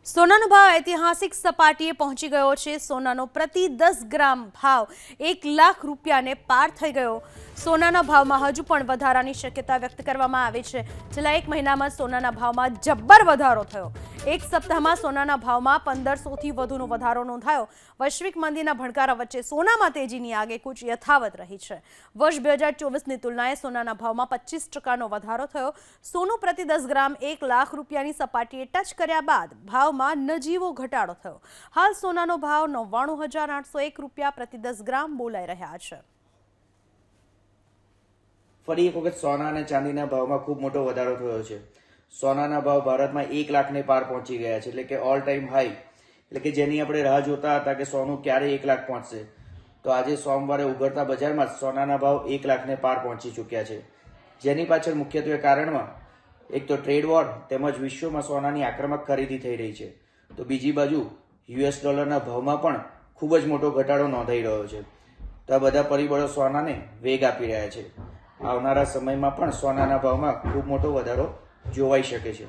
સોનાનો ભાવ ઐતિહાસિક સપાટીએ પહોંચી ગયો છે। સોનાનો પ્રતિ 10 ગ્રામ ભાવ 1 લાખ રૂપિયાને પાર થઈ ગયો। સોનાના ભાવમાં હજુ પણ વધારાની શક્યતા વ્યક્ત કરવામાં આવી છે। છેલ્લા એક મહિનામાં સોનાના ભાવમાં જબ્બર વધારો થયો। એક સપ્તાહમાં સોનાના ભાવમાં 1500 થી વધુનો વધારો નોંધાયો। વૈશ્વિક મંદીના ભણકારા વચ્ચે સોનામાં તેજીની આગેકૂચ યથાવત રહી છે। વર્ષ 2024ની તુલનાએ સોનાના ભાવમાં 25% વધારો થયો। સોનું પ્રતિ 10 ગ્રામ 1 લાખ રૂપિયાની સપાટીએ ટચ કર્યા બાદ ભાવમાં નજીવો ઘટાડો થયો। હાલ સોનાનો ભાવ 99,801 રૂપિયા પ્રતિ 10 ગ્રામ બોલાઈ રહ્યા છે। ફરી એક વખત સોના અને ચાંદીના ભાવમાં ખૂબ મોટો વધારો થયો છે। સોનાના ભાવ ભારતમાં 1 લાખને પાર પહોંચી ગયા છે, એટલે કે ઓલ ટાઈમ હાઈ, એટલે કે જેની આપણે રાહ જોતા હતા કે સોનું ક્યારે 1 લાખ પહોંચશે, તો આજે સોમવારે ઉઘડતા બજારમાં સોનાના ભાવ 1 લાખને પાર પહોંચી ચૂક્યા છે। જેની પાછળ મુખ્યત્વે કારણમાં એક તો ટ્રેડ વોર તેમજ વિશ્વમાં સોનાની આક્રમક ખરીદી થઈ રહી છે, તો બીજી બાજુ યુએસ ડોલરના ભાવમાં પણ ખૂબ જ મોટો ઘટાડો નોંધાઈ રહ્યો છે। તો આ બધા પરિબળો સોનાને વેગ આપી રહ્યા છે। આવનારા સમયમાં પણ સોનાના ભાવમાં ખૂબ મોટો વધારો જોવાઈ શકે છે।